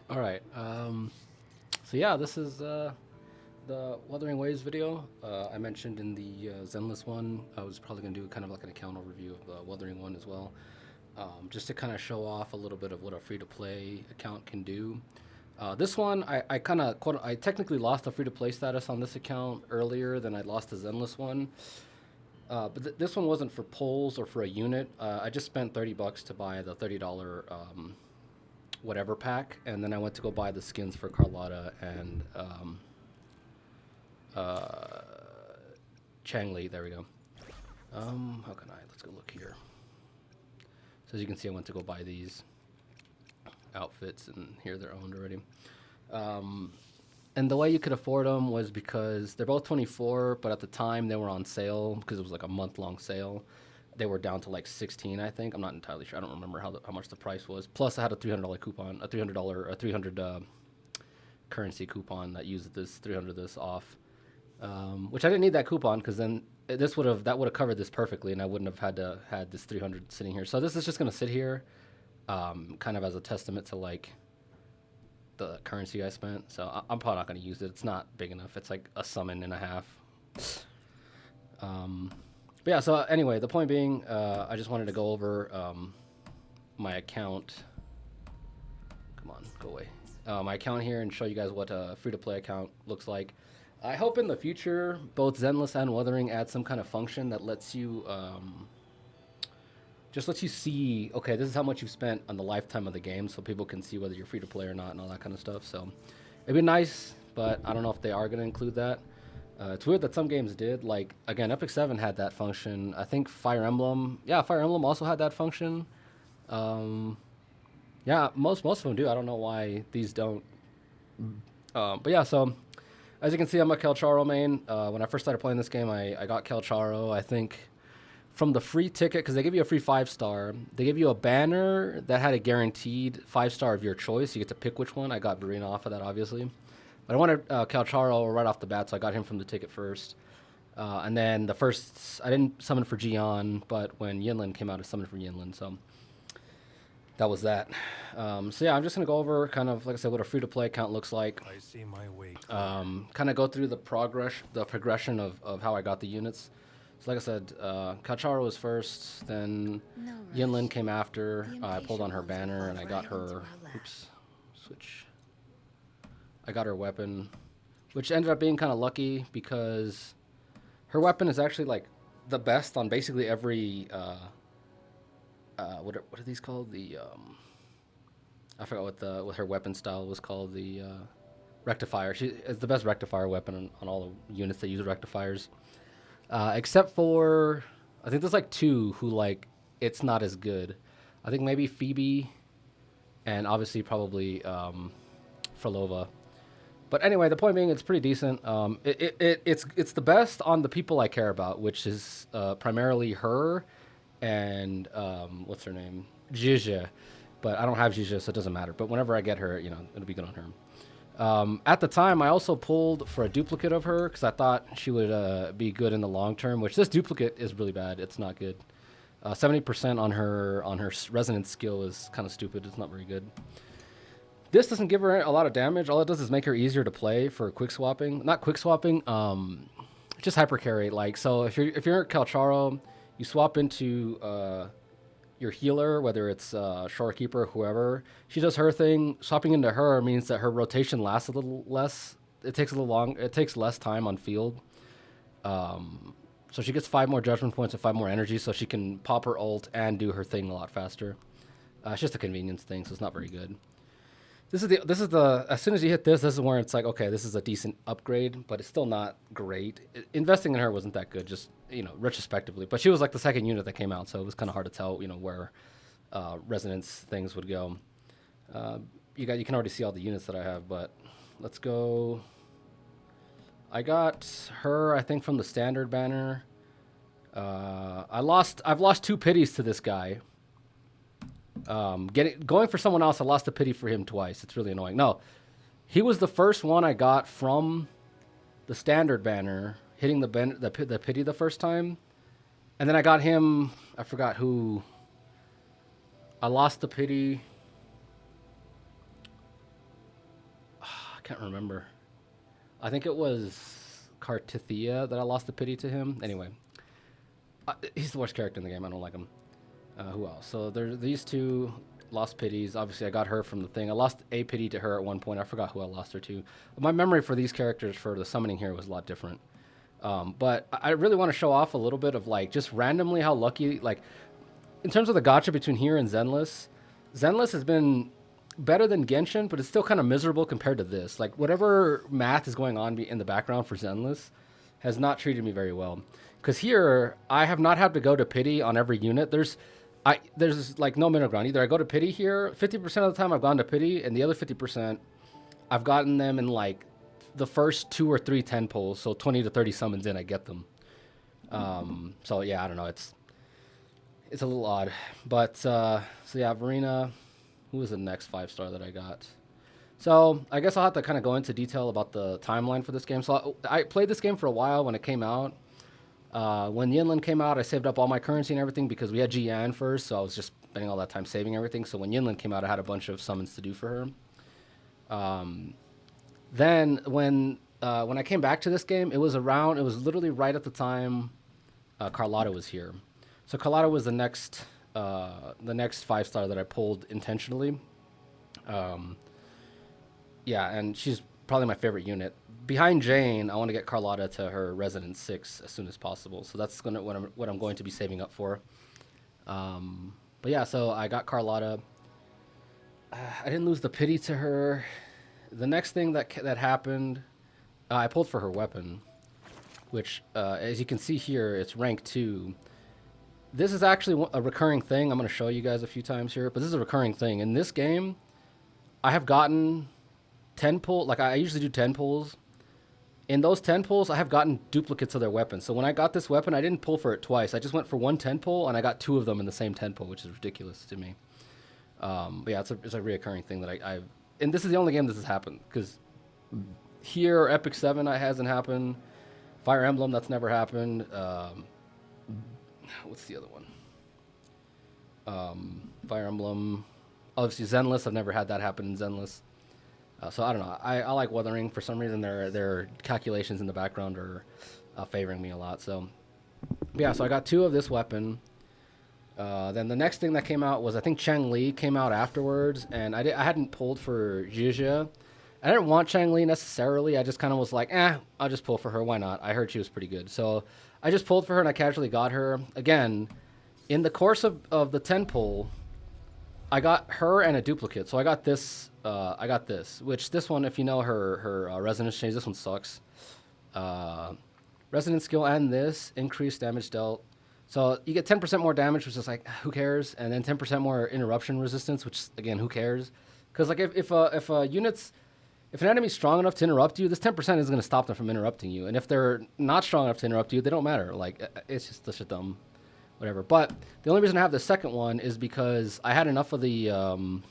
All right. So yeah, this is the Wuthering Waves video. I mentioned in the Zenless one, I was probably going to do kind of like an account overview of the Wuthering one as well, just to kind of show off a little bit of what a free-to-play account can do. This one, I kind of, I technically lost the free-to-play status on this account earlier than I lost the Zenless one. But this one wasn't for polls or for a unit. I just spent $30 to buy the $30 whatever pack, and then I went to go buy the skins for Carlotta and uh, Changli. There we go. How can I? Let's go look here. So as you can see, I went to go buy these outfits, and here they're owned already. Um, and the way you could afford them was because they're both 24, but at the time they were on sale because it was like a month-long sale. They were down to like 16, I think. I'm not entirely sure. I don't remember how much the price was. Plus, I had a $300 coupon, a 300 currency coupon that used this 300 this off, which I didn't need that coupon because then that would have covered this perfectly, and I wouldn't have had this 300 sitting here. So this is just gonna sit here, kind of as a testament to like the currency I spent. So I'm probably not gonna use it. It's not big enough. It's like a summon and a half. Um, but yeah. So anyway, the point being, I just wanted to go over my account. Come on, go away. My account here and show you guys what a free-to-play account looks like. I hope in the future both Zenless and Wuthering add some kind of function that lets you just lets you see, okay, this is how much you've spent on the lifetime of the game, so people can see whether you're free to play or not and all that kind of stuff. So it'd be nice, but I don't know if they are going to include that. It's weird that some games did. Like again, Epic Seven had that function. I think Fire Emblem, yeah, Fire Emblem also had that function. Um, yeah, most of them do. I don't know why these don't. But yeah, so as you can see, I'm a Kelcharo main. When I first started playing this game, I got Kelcharo. I think from the free ticket, because they give you a free 5 star. They give you a banner that had a guaranteed 5 star of your choice. You get to pick which one. I got Verena off of that, obviously. But I wanted Calcharo right off the bat, so I got him from the ticket first. And then I didn't summon for Gion, but when Yinlin came out, I summoned for Yinlin. So that was that. So yeah, I'm just gonna go over kind of like I said what a free to play account looks like. I see my way clear. Kind of go through the progression of how I got the units. So like I said, Kacharo was first, then No Yinlin rush. came after. The I pulled on impatient her ones will banner fall and I right got into her. our lap. Oops, switch. I got her weapon, which ended up being kind of lucky because her weapon is actually like the best on basically every. What are these called? I forgot what her weapon style was called. The rectifier. She is the best rectifier weapon on all the units that use rectifiers, except for I think there's like two who like it's not as good. I think maybe Phoebe and obviously probably Frolova. But anyway, the point being, it's pretty decent. It's the best on the people I care about, which is primarily her and what's her name, Zhizha. But I don't have Zhizha, so it doesn't matter. But whenever I get her, it'll be good on her. At the time, I also pulled for a duplicate of her because I thought she would be good in the long term. Which this duplicate is really bad. It's not good. 70% on her resonance skill is kind of stupid. It's not very good. This doesn't give her a lot of damage. All it does is make her easier to play for quick swapping. Not quick swapping. Just hyper carry. Like so, if you're Calcharo, you swap into your healer, whether it's Shorekeeper or whoever. She does her thing. Swapping into her means that her rotation lasts a little less. It takes a little long. It takes less time on field. So she gets 5 more judgment points and 5 more energy, so she can pop her ult and do her thing a lot faster. It's just a convenience thing, so it's not very good. This is the as soon as you hit this is where it's like okay, this is a decent upgrade, but it's still not great. Investing in her wasn't that good, just retrospectively. But she was like the second unit that came out, so it was kind of hard to tell where resonance things would go. You can already see all the units that I have, but let's go. I got her, I think, from the standard banner. I've lost 2 pities to this guy. Going for someone else, I lost a pity for him twice. It's really annoying. No, he was the first one I got from the standard banner, hitting the pity the first time, and then I got him. I forgot who. I lost the pity. can't remember. I think it was Cartithia that I lost the pity to him. Anyway, he's the worst character in the game. I don't like him. Who else? So there's these two lost pities. Obviously, I got her from the thing. I lost a pity to her at one point. I forgot who I lost her to. My memory for these characters for the summoning here was a lot different. But I really want to show off a little bit of like just randomly how lucky, like in terms of the gacha between here and Zenless. Zenless has been better than Genshin, but it's still kind of miserable compared to this. Like whatever math is going on in the background for Zenless has not treated me very well. Because here I have not had to go to pity on every unit. There's like no middle ground. Either I go to pity here, 50% of the time I've gone to pity, and the other 50% I've gotten them in like the first 2 or 3 10 pulls. So 20 to 30 summons in, I get them. So yeah, I don't know. It's a little odd, but so yeah, Verena. Who was the next 5-star that I got? So I guess I'll have to kind of go into detail about the timeline for this game. So I played this game for a while when it came out. When Yinlin came out, I saved up all my currency and everything because we had Jian first, so I was just spending all that time saving everything. So when Yinlin came out, I had a bunch of summons to do for her. Then when I came back to this game, it was literally right at the time Carlotta was here. So Carlotta was the next 5-star that I pulled intentionally. Yeah, and she's probably my favorite unit. Behind Jane, I want to get Carlotta to her Resonance 6 as soon as possible. So that's what I'm going to be saving up for. But yeah, so I got Carlotta. I didn't lose the pity to her. The next thing that happened, I pulled for her weapon, which, as you can see here, it's rank 2. This is actually a recurring thing. I'm going to show you guys a few times here, but this is a recurring thing. In this game, I have gotten 10 pull. Like I usually do 10 pulls. In those 10 pulls, I have gotten duplicates of their weapons. So when I got this weapon, I didn't pull for it twice. I just went for one 10 pull, and I got 2 of them in the same 10 pull, which is ridiculous to me. But yeah, it's a reoccurring thing that I've... And this is the only game this has happened, because here, Epic 7 hasn't happened. Fire Emblem, that's never happened. What's the other one? Fire Emblem. Obviously, Zenless. I've never had that happen in Zenless. So I don't know. I like Wuthering. For some reason, their calculations in the background are favoring me a lot. So yeah, so I got 2 of this weapon. Then the next thing that came out was, I think Chang Li came out afterwards, and I hadn't pulled for Jizya. I didn't want Chang Li necessarily. I just kind of was like, I'll just pull for her. Why not? I heard she was pretty good. So I just pulled for her, and I casually got her. Again, in the course of the 10 pull, I got her and a duplicate. So I got this, which this one, if you know her resonance change, this one sucks. Resonance skill and this increased damage dealt. So you get 10% more damage, which is like, who cares? And then 10% more interruption resistance, which again, who cares? Because like if an enemy's strong enough to interrupt you, this 10% is going to stop them from interrupting you. And if they're not strong enough to interrupt you, they don't matter. Like, it's just such a dumb whatever. But the only reason I have the second one is because I had enough of the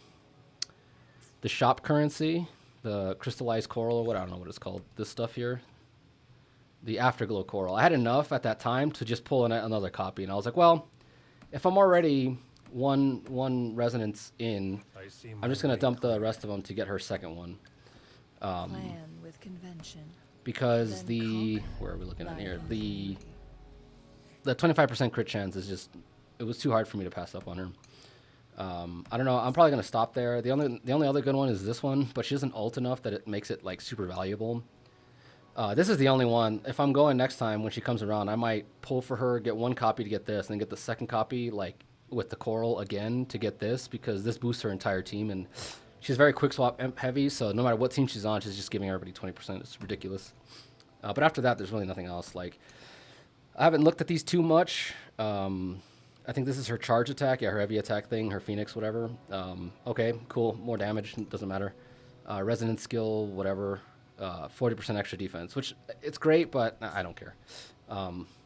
shop currency, the crystallized coral, or what, I don't know what it's called. This stuff here. The Afterglow coral. I had enough at that time to just pull another copy. And I was like, well, if I'm already one resonance in, I'm just going to dump the rest of them to get her second one. Plan with convention. Because where are we looking at here? The 25% crit chance is just, it was too hard for me to pass up on her. I don't know. I'm probably going to stop there. The only other good one is this one, but she doesn't ult enough that it makes it like super valuable. This is the only one. If I'm going next time when she comes around, I might pull for her, get 1 copy to get this, and then get the second copy like with the coral again to get this, because this boosts her entire team, and she's very quick swap heavy, so no matter what team she's on, she's just giving everybody 20%. It's ridiculous. But after that, there's really nothing else. Like, I haven't looked at these too much. I think this is her charge attack, her heavy attack thing, her Phoenix, whatever. Okay, cool, more damage, doesn't matter. Resonance skill, whatever. 40% extra defense, which it's great, but I don't care.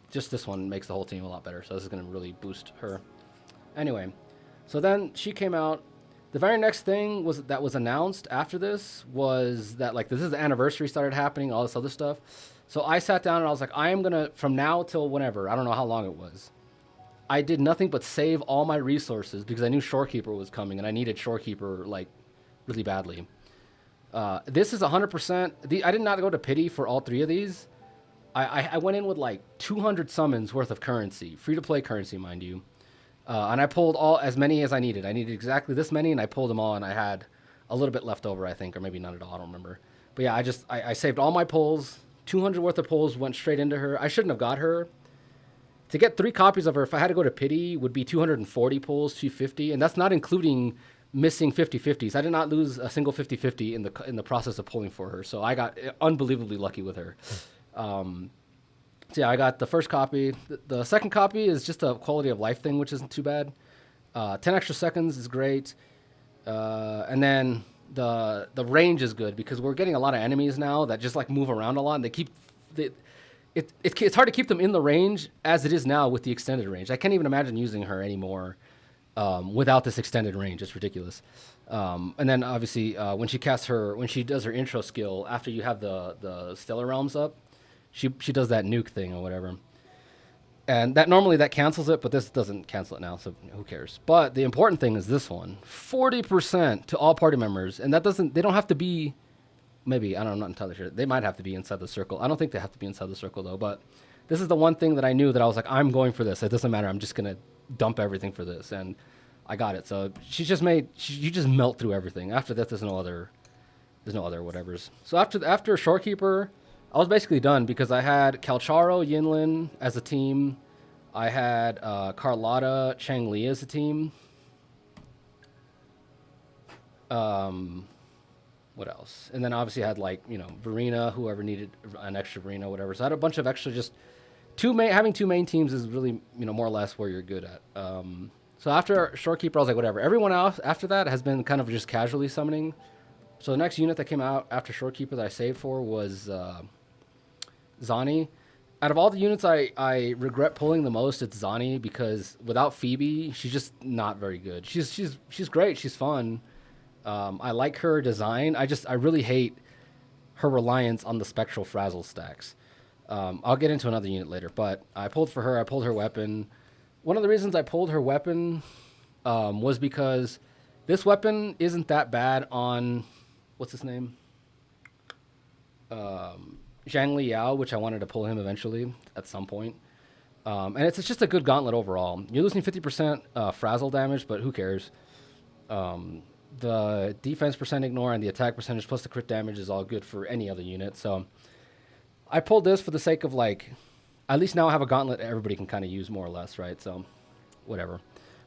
Just this one makes the whole team a lot better, so this is going to really boost her. Anyway, so then she came out. The very next thing that was announced after this was that, like, this is the anniversary started happening, all this other stuff. So I sat down and I was like, I am going to, from now till whenever, I don't know how long it was, I did nothing but save all my resources because I knew Shorekeeper was coming and I needed Shorekeeper, like, really badly. This is 100%. I did not go to pity for all three of these. I went in with like 200 summons worth of currency, free to play currency, mind you. And I pulled as many as I needed. I needed exactly this many, and I pulled them all, and I had a little bit left over, I think, or maybe none at all. I don't remember. But yeah, I saved all my pulls. 200 worth of pulls went straight into her. I shouldn't have got her. To get 3 copies of her, if I had to go to pity, would be 240 pulls, 250, and that's not including missing 50-50s. I did not lose a single 50-50 in the process of pulling for her, so I got unbelievably lucky with her. So yeah, I got the first copy. The second copy is just a quality of life thing, which isn't too bad. 10 extra seconds is great, and then the range is good because we're getting a lot of enemies now that just like move around a lot, and it's hard to keep them in the range as it is now with the extended range. I can't even imagine using her anymore without this extended range. It's ridiculous. And then obviously when she does her intro skill after you have the Stellar Realms up, she does that nuke thing or whatever. And that normally that cancels it, but this doesn't cancel it now, so who cares? But the important thing is this one: 40% to all party members, and they don't have to be. Maybe I don't know, I'm not entirely sure. They might have to be inside the circle. I don't think they have to be inside the circle though. But this is the one thing that I knew that I was like, I'm going for this. It doesn't matter. I'm just gonna dump everything for this, and I got it. So you just melt through everything. After that, there's no other whatevers. So after Shorekeeper, I was basically done because I had Calcharo, Yinlin as a team. I had Carlotta, Chang-Li as a team. What else? And then obviously I had like, Verena, whoever needed an extra Verena, whatever. So I had a bunch of extra just having two main teams is really, more or less where you're good at. So after Shorekeeper, I was like, whatever. Everyone else after that has been kind of just casually summoning. So the next unit that came out after Shorekeeper that I saved for was Zani. Out of all the units I regret pulling the most, it's Zani because without Phoebe, she's just not very good. She's great. She's fun. I like her design. I really hate her reliance on the Spectral Frazzle stacks. I'll get into another unit later, but I pulled for her. I pulled her weapon. One of the reasons I pulled her weapon was because this weapon isn't that bad on, what's his name? Zhang Liao, which I wanted to pull him eventually at some point. And it's just a good gauntlet overall. You're losing 50% frazzle damage, but who cares? The defense percent ignore and the attack percentage plus the crit damage is all good for any other unit. So I pulled this for the sake of like, at least now I have a gauntlet everybody can kind of use more or less, right? So whatever.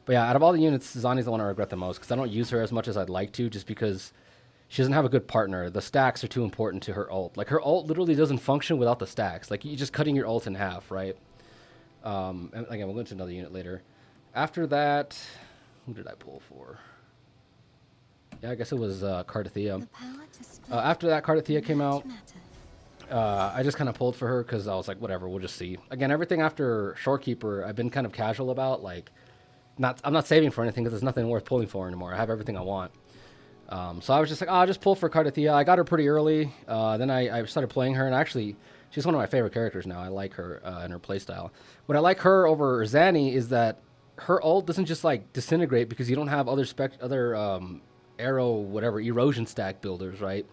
But yeah, out of all the units, Zani's the one I regret the most because I don't use her as much as I'd like to just because she doesn't have a good partner. The stacks are too important to her ult. Like her ult literally doesn't function without the stacks. Like you're just cutting your ult in half, right? And again, we'll go into another unit later. After that, who did I pull for? Yeah, I guess it was Cardathea. After that, Cardathea came out. I just kind of pulled for her because I was like, whatever, we'll just see. Again, everything after Shorekeeper, I've been kind of casual about. Like, I'm not saving for anything because there's nothing worth pulling for anymore. I have everything I want. So I was just like, I'll just pull for Cardathea. I got her pretty early. Then I started playing her, and actually, she's one of my favorite characters now. I like her and her playstyle. What I like her over Zani is that her ult doesn't just like disintegrate because you don't have other arrow, whatever, erosion stack builders, right?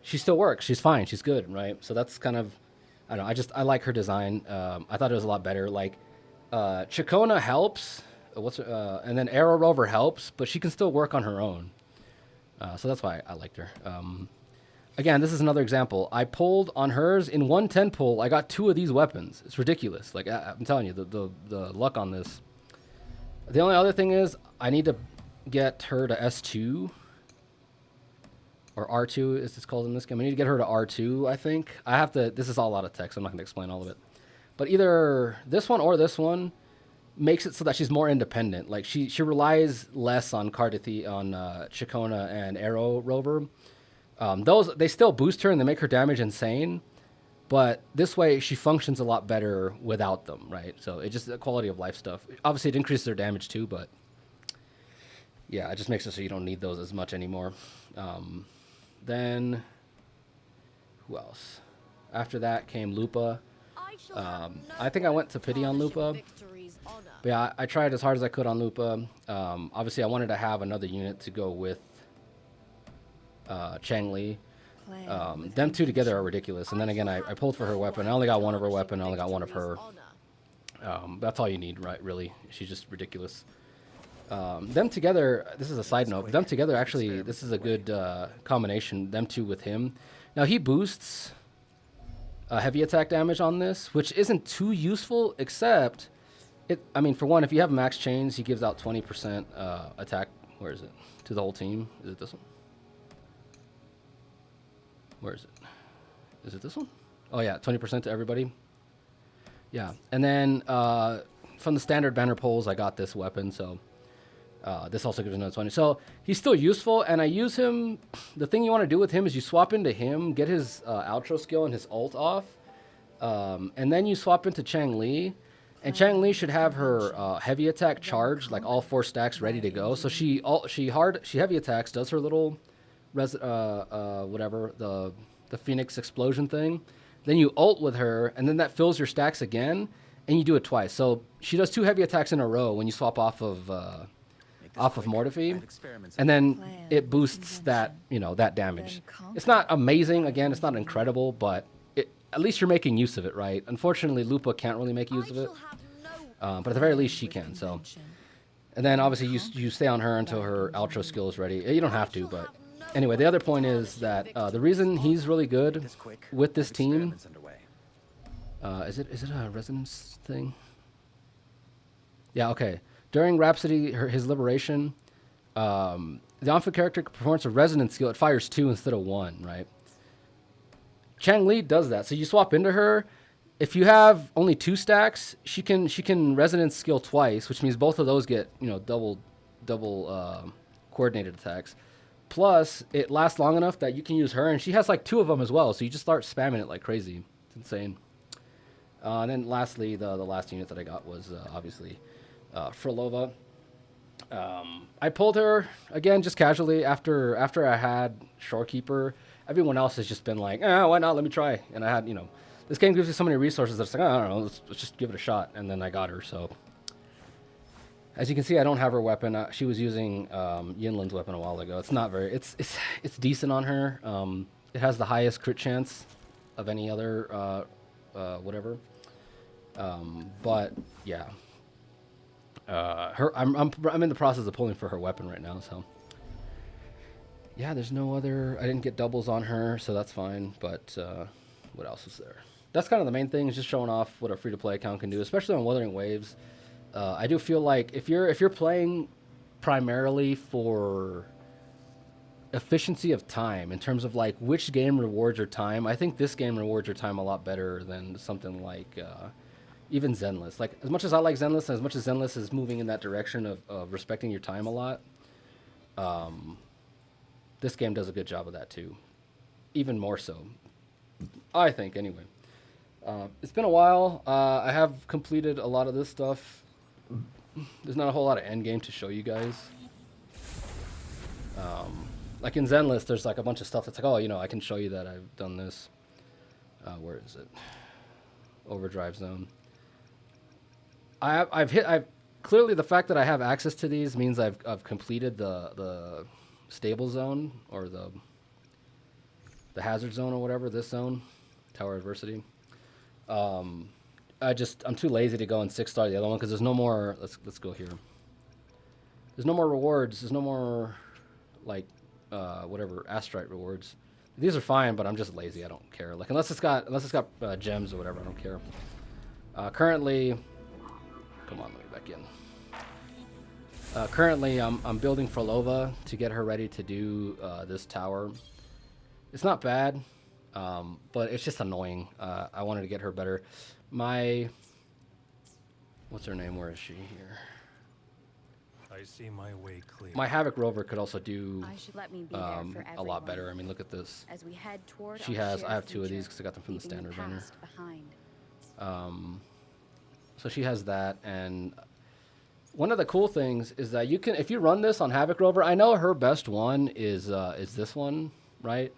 She still works. She's fine. She's good, right? So that's kind of, I don't know. I like her design. I thought it was a lot better. Like, Chacona helps, and then Arrow Rover helps, but she can still work on her own. So that's why I liked her. Again, this is another example. I pulled on hers in 110 pull. I got 2 of these weapons. It's ridiculous. Like I'm telling you, the luck on this. The only other thing is I need to get her to S2 or R2 as it's called in this game. I need to get her to R2, I think. I have to, this is all a lot of text. I'm not going to explain all of it. But either this one or this one makes it so that she's more independent. Like she relies less on Cardathea, on Chacona and Arrow Rover. They still boost her and they make her damage insane. But this way she functions a lot better without them, right? So it's just the quality of life stuff. Obviously it increases their damage too, but yeah, it just makes it so you don't need those as much anymore. Then, who else? After that came Lupa. I think I went to pity on Lupa. But yeah, I tried as hard as I could on Lupa. Obviously, I wanted to have another unit to go with Chang Li. Plan with Them two together are convention. ridiculous. And then again, I pulled for her weapon. I only got one of her weapon. I only got one of her. That's all you need, right? Really, she's just ridiculous. Them together. This is a side note. Them together, actually, this is a good combination. Them two with him. Now he boosts heavy attack damage on this, which isn't too useful, except it. I mean, for one, if you have max chains, he gives out 20% attack. Where is it? To the whole team. Is it this one? Where is it? Is it this one? Oh yeah, 20% to everybody. Yeah, and then from the standard banner pulls, I got this weapon, so this also gives another 20. So he's still useful, and I use him. The thing you want to do with him is you swap into him, get his outro skill and his ult off, and then you swap into Chang Li. And Chang Li should have her heavy attack charged, like all 4 stacks ready to go. So she heavy attacks, does her little whatever, the Phoenix explosion thing. Then you ult with her, and then that fills your stacks again, and you do it twice. So she does 2 heavy attacks in a row when you swap off of Mortifi, and then it boosts that, that damage. It's not amazing, again, it's not incredible, but at least you're making use of it, right? Unfortunately, Lupa can't really make use of it, but at the very least she can. So, and then obviously you stay on her until her outro skill is ready. You don't have to, but anyway, the other point is that the reason he's really good with this team, is it a resonance thing? Yeah, okay. During Rhapsody, his liberation, the on-foot character performs a resonance skill. It fires 2 instead of 1, right? Chang Li does that. So you swap into her. If you have only 2 stacks, she can resonance skill twice, which means both of those get double coordinated attacks. Plus, it lasts long enough that you can use her, and she has like 2 of them as well. So you just start spamming it like crazy. It's insane. And then lastly, the last unit that I got was obviously Frolova. I pulled her again just casually after I had Shorekeeper. Everyone else has just been like, why not? Let me try. And I had, this game gives you so many resources that it's like, I don't know, let's just give it a shot. And then I got her. So as you can see, I don't have her weapon. She was using Yinlin's weapon a while ago. It's not very, it's decent on her. It has the highest crit chance of any other whatever. But yeah. I'm in the process of pulling for her weapon right now, so yeah, there's no other. I didn't get doubles on her, so that's fine. But what else is there? That's kind of the main thing, is just showing off what a free-to-play account can do, especially on Wuthering Waves. I do feel like if you're playing primarily for efficiency of time, in terms of like which game rewards your time, I think this game rewards your time a lot better than something like even Zenless. Like, as much as I like Zenless, and as much as Zenless is moving in that direction of respecting your time a lot, this game does a good job of that too. Even more so, I think, anyway. It's been a while. I have completed a lot of this stuff. There's not a whole lot of endgame to show you guys. Like in Zenless, there's like a bunch of stuff that's like, oh, I can show you that I've done this. Where is it? Overdrive zone. I've clearly, the fact that I have access to these means I've completed the stable zone, or the hazard zone, or whatever, this zone, Tower Adversity. I'm too lazy to go and 6-star the other one, because there's no more. Let's go here. There's no more rewards. There's no more like whatever Astrite rewards. These are fine, but I'm just lazy. I don't care. Like, unless it's got gems or whatever, I don't care. Currently, come on, let me back in. Currently, I'm building Frolova to get her ready to do this tower. It's not bad, but it's just annoying. I wanted to get her better. What's her name? Where is she here? I see my way clear. My Havoc Rover could also do a lot better. I mean, look at this. As we head toward I have 2 of these because I got them from the standard banner. So she has that, and one of the cool things is that you can, if you run this on Havoc Rover, I know her best one is this one, right?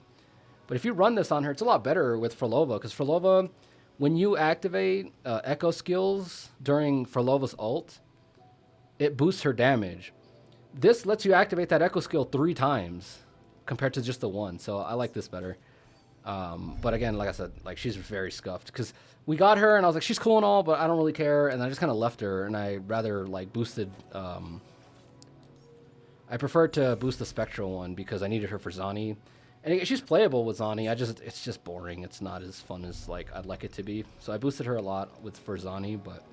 But if you run this on her, it's a lot better with Frolova, because Frolova, when you activate Echo skills during Frolova's ult, it boosts her damage. This lets you activate that Echo skill 3 times, compared to just the one. So I like this better. But again, like I said, like she's very scuffed because we got her and I was like, she's cool and all, but I don't really care. And I just kind of left her and I rather like boosted. I preferred to boost the Spectral one because I needed her for Zani. And she's playable with Zani. It's just boring. It's not as fun as like I'd like it to be. So I boosted her a lot for Zani, but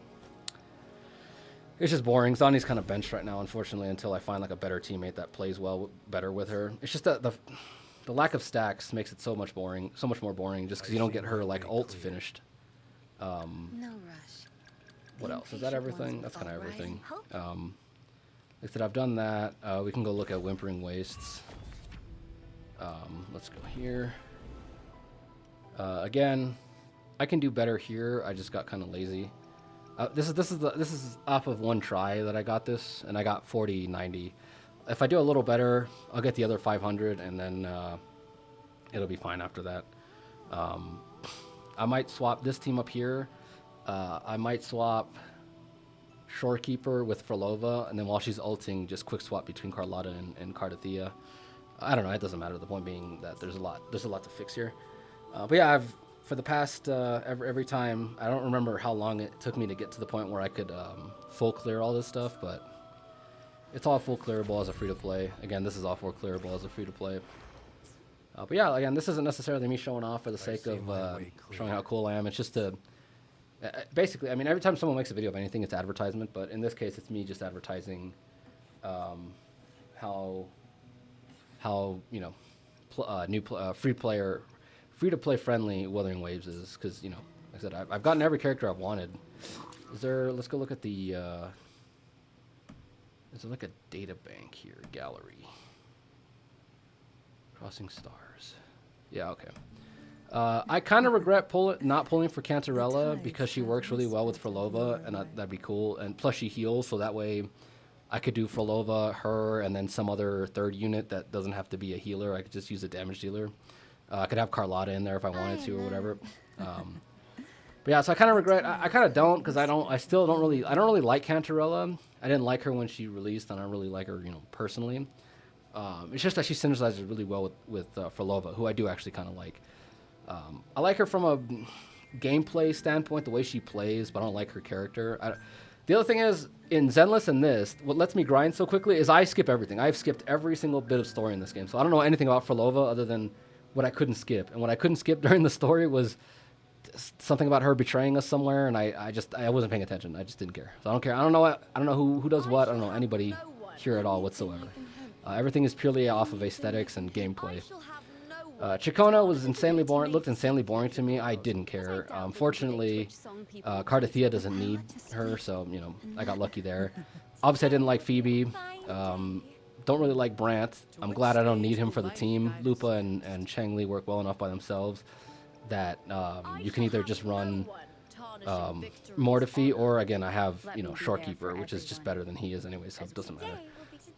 it's just boring. Zani's kind of benched right now, unfortunately, until I find like a better teammate that plays better with her. It's just that the lack of stacks makes it so much more boring just because you don't get her like ult finished. No rush. What The else? Is that impatient everything? ones That's will kind of fall right everything. in. Like I said, I've done that. We can go look at Whimpering Wastes. Let's go here. Again, I can do better here. I just got kind of lazy. This is off of one try that I got this, and I got 40-90. If I do a little better, I'll get the other 500, and then it'll be fine after that. I might swap this team up here. I might swap Shorekeeper with Frolova, and then while she's ulting, just quick swap between Carlotta and Cardathea. I don't know. It doesn't matter. The point being that there's a lot to fix here. But yeah, for the past every time, I don't remember how long it took me to get to the point where I could full clear all this stuff, but it's all full clearable as a free to play. Again, this is all full clearable as a free to play. But yeah, again, this isn't necessarily me showing off for the sake of showing how cool I am. It's just to basically, I mean, every time someone makes a video of anything, it's advertisement. But in this case, it's me just advertising how you know free to play friendly Wuthering Waves is, because like I said, I've gotten every character I've wanted. Let's go look at the is there like a data bank here? Gallery. Crossing Stars. Yeah, okay. I kind of regret not pulling for Cantarella because she works really well with Frolova, and that'd be cool. And plus she heals, so that way I could do Frolova, her, and then some other third unit that doesn't have to be a healer. I could just use a damage dealer. I could have Carlotta in there if I wanted to or whatever. But yeah, so I kind of regret. I kind of don't, because I don't really like Cantarella. I didn't like her when she released, and I don't really like her, personally. It's just that she synergizes really well with Frolova, who I do actually kind of like. I like her from a gameplay standpoint, the way she plays, but I don't like her character. The other thing is, in Zenless and this, what lets me grind so quickly is I skip everything. I've skipped every single bit of story in this game, so I don't know anything about Frolova other than what I couldn't skip. And what I couldn't skip during the story was something about her betraying us somewhere, and I wasn't paying attention. I just didn't care. So I don't care. I don't know who does what. I don't know anybody here at all whatsoever. Everything is purely off of aesthetics and gameplay. Chicona was insanely boring. Looked insanely boring to me. I didn't care. Fortunately, Cardathea doesn't need her, so I got lucky there. Obviously, I didn't like Phoebe. Don't really like Brant. I'm glad I don't need him for the team. Lupa and Chang Li work well enough by themselves that you can either just run Mortifi, or again, I have Shorekeeper, which is just better than he is anyway, so it doesn't matter.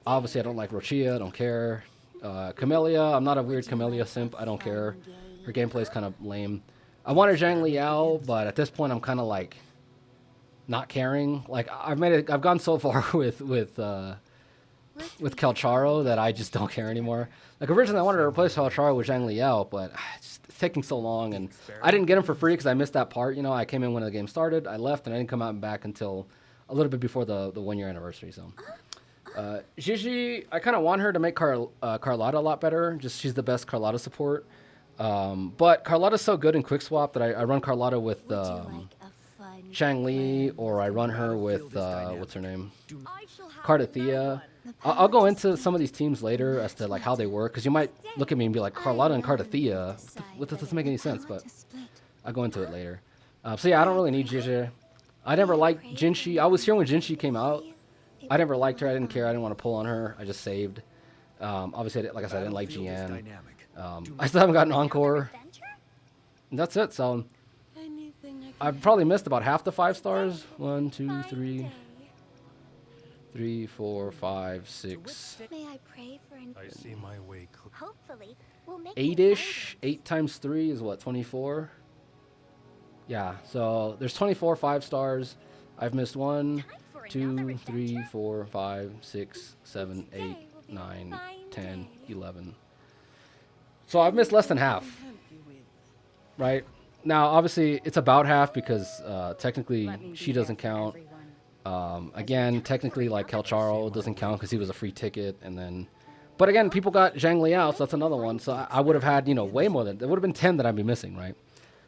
Obviously, I don't like Rochia. I don't care. Camellia, I'm not a weird Camellia simp. I don't care. Her gameplay is kind of lame. I wanted Zhang Liao, but at this point, I'm kind of like not caring. Like I've gone so far with Kelcharo that I just don't care anymore. Like originally, I wanted to replace Kelcharo with Zhang Liao, but it's taking so long, and I didn't get him for free because I missed that part. I came in when the game started. I left, and I didn't come out back until a little bit before the 1 year anniversary. So. Gigi, I kind of want her to make Carlotta a lot better. Just she's the best Carlotta support. But Carlotta's so good in quick swap that I run Carlotta with Chang Li, or I run her with what's her name, Cardathea. I'll go into some of these teams later as to like how they work, because you might look at me and be like, Carlotta and Cardathea, what doesn't make any sense, but I'll go into it later. So yeah, I don't really need Gigi. I never liked Jinshi. I was here when Jinshi came out. I never liked her. I didn't care. I didn't want to pull on her. I just saved. Obviously, like I said, I didn't like Jian. I still haven't gotten Encore. And that's it. So I've probably missed about half the 5 stars. 1, 2, 3, 4, 5, 6. May I pray for an I see my way clear. hopefully we'll make 8-ish. 8 times 3 is what, 24? Yeah, so there's 24 5 stars. I've missed 1, 2, 3, 4, 5, 6, 7, 8, 9, 10, 11. So I've missed less than half, right? Now, obviously, it's about half because technically Let me be she there doesn't for count. everyone. Again, technically, like Kelcharo doesn't count because he was a free ticket, and then, but again, people got Zhang Liao, so that's another one. So I would have had, you know, way more than there would have been 10 that I'd be missing, right?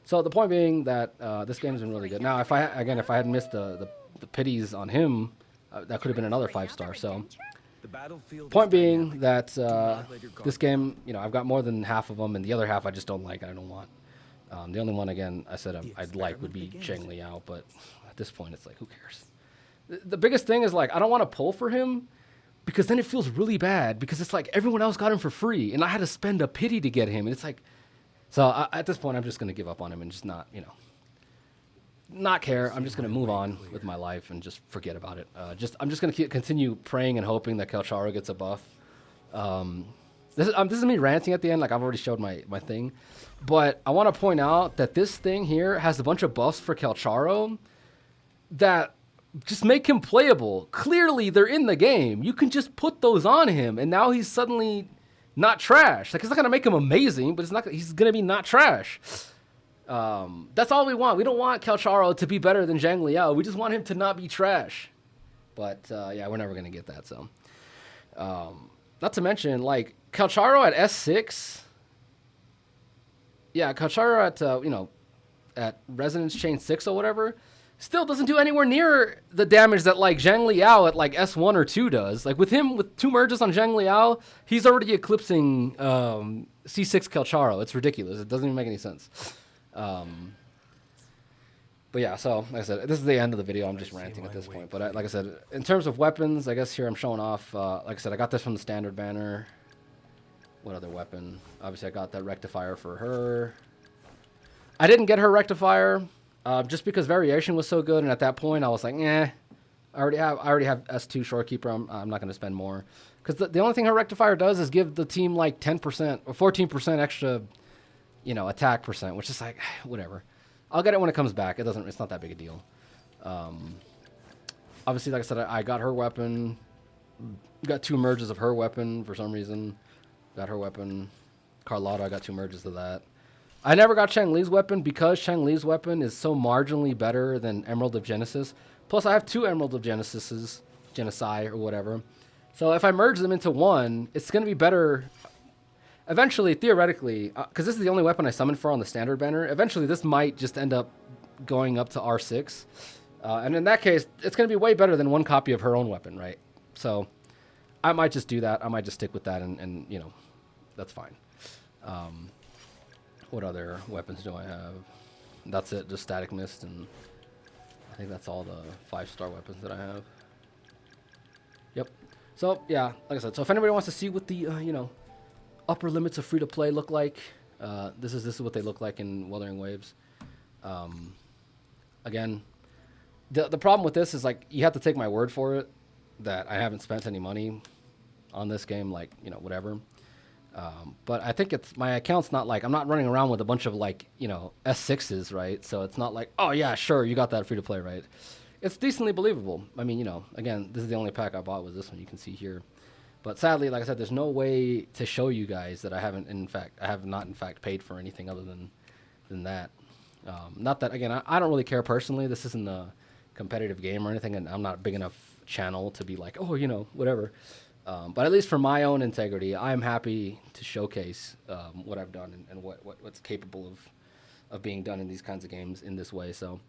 So the point being that this game has been really good. Now, if I hadn't missed the pities on him, that could have been another 5-star. So The battlefield point is being dynamic. that Do not let your guard this game, you know, I've got more than half of them, and the other half I just don't like. I don't want. The only one, again, I said I'd like would be Zhang Liao, but at this point, it's like, who cares? The biggest thing is, like, I don't want to pull for him because then it feels really bad because it's like everyone else got him for free, and I had to spend a pity to get him, and it's like, so at this point, I'm just going to give up on him and just not, you know, not care. I'm just going to move on with my life and just forget about it. I'm just going to continue praying and hoping that Kelcharo gets a buff. This is me ranting at the end, like I've already showed my thing. But I want to point out that this thing here has a bunch of buffs for Kelcharo that just make him playable. Clearly, they're in the game. You can just put those on him, and now he's suddenly not trash. Like, it's not going to make him amazing, but he's going to be not trash. That's all we want. We don't want Kelcharo to be better than Zhang Liao. We just want him to not be trash. But, yeah, we're never going to get that, so. Not to mention, like, Kelcharo at S6. Yeah, Kelcharo at, you know, at Resonance Chain 6 or whatever, still doesn't do anywhere near the damage that, like, Zhang Liao at, like, S1 or 2 does. Like, with him, with 2 merges on Zhang Liao, he's already eclipsing C6 Kelcharo. It's ridiculous. It doesn't even make any sense. But yeah, so like I said, this is the end of the video. I'm just ranting at this point. But like I said, in terms of weapons, I guess here I'm showing off. Like I said, I got this from the standard banner. What other weapon? Obviously, I got that rectifier for her. I didn't get her rectifier just because variation was so good, and at that point, I was like, eh. I already have S2 Shorekeeper. I'm not going to spend more because the only thing her rectifier does is give the team like 10% or 14% extra, you know, attack percent, which is like whatever. I'll get it when it comes back. It's not that big a deal. Obviously, like I said, I got her weapon. Got 2 merges of her weapon for some reason. Got her weapon. Carlotta, I got 2 merges of that. I never got Chang Li's weapon because Chang Li's weapon is so marginally better than Emerald of Genesis. Plus, I have 2 Emerald of Genesi or whatever. So if I merge them into one, it's going to be better. Eventually, theoretically, because this is the only weapon I summoned for on the standard banner, eventually this might just end up going up to R6. And in that case, it's going to be way better than 1 copy of her own weapon, right? So I might just do that. I might just stick with that, and you know, that's fine. What other weapons do I have? That's it, just Static Mist, and I think that's all the 5-star weapons that I have. Yep. So, yeah, like I said, so if anybody wants to see what the, you know, upper limits of free-to-play look like, this is what they look like in Wuthering Waves. Again, the problem with this is, like, you have to take my word for it that I haven't spent any money on this game, like, you know, whatever. But I think my account's not like, I'm not running around with a bunch of, like, you know, S6s, right? So it's not like, oh yeah, sure, you got that free to play, right? It's decently believable. I mean, you know, again, this is the only pack I bought was this one, you can see here. But sadly, like I said, there's no way to show you guys that I have not in fact paid for anything other than that. Not that, again, I don't really care personally. This isn't a competitive game or anything, and I'm not a big enough channel to be like, oh, you know, whatever. But at least for my own integrity, I'm happy to showcase what I've done and what's capable of being done in these kinds of games in this way. So,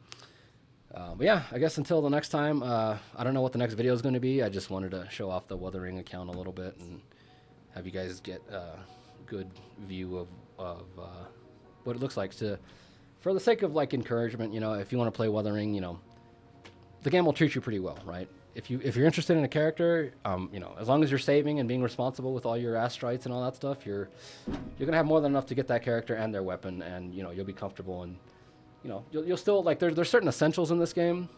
but yeah, I guess until the next time, I don't know what the next video is going to be. I just wanted to show off the Wuthering account a little bit and have you guys get a good view of what it looks like. For the sake of, like, encouragement, you know, if you want to play Wuthering, you know, the game will treat you pretty well, right? If you're interested in a character, you know, as long as you're saving and being responsible with all your astrites and all that stuff, you're gonna have more than enough to get that character and their weapon, and you know, you'll be comfortable, and you know, you'll still, like, there's certain essentials in this game.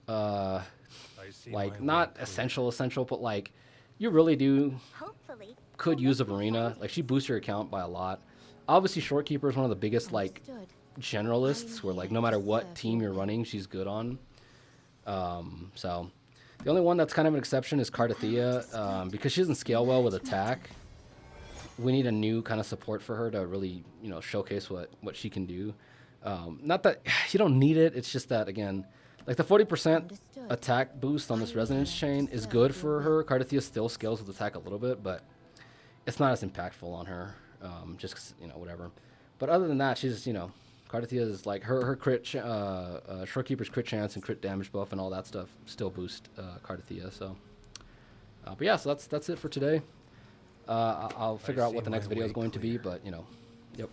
Like, not essential, but like, you really could use a Marina. Like, she boosts your account by a lot. Obviously, Shorekeeper is one of the biggest, like, generalists where, like, no matter what team you're running, she's good on. So the only one that's kind of an exception is Cardathea, because she doesn't scale well with attack. we need a new kind of support for her to really, showcase what she can do. Not that you don't need it. It's just that, again, like the 40% Understood. attack boost on this I resonance will chain is serve good your for will. her. Cardithea still scales with attack a little bit, but it's not as impactful on her. Just 'cause, whatever. But other than that, she's, Cardithea is like her crit, Shorekeeper's crit chance and crit damage buff and all that stuff still boost Cardithea. So, but yeah, so that's it for today. I'll figure out see what the next my video is way going to be, clear. but yep.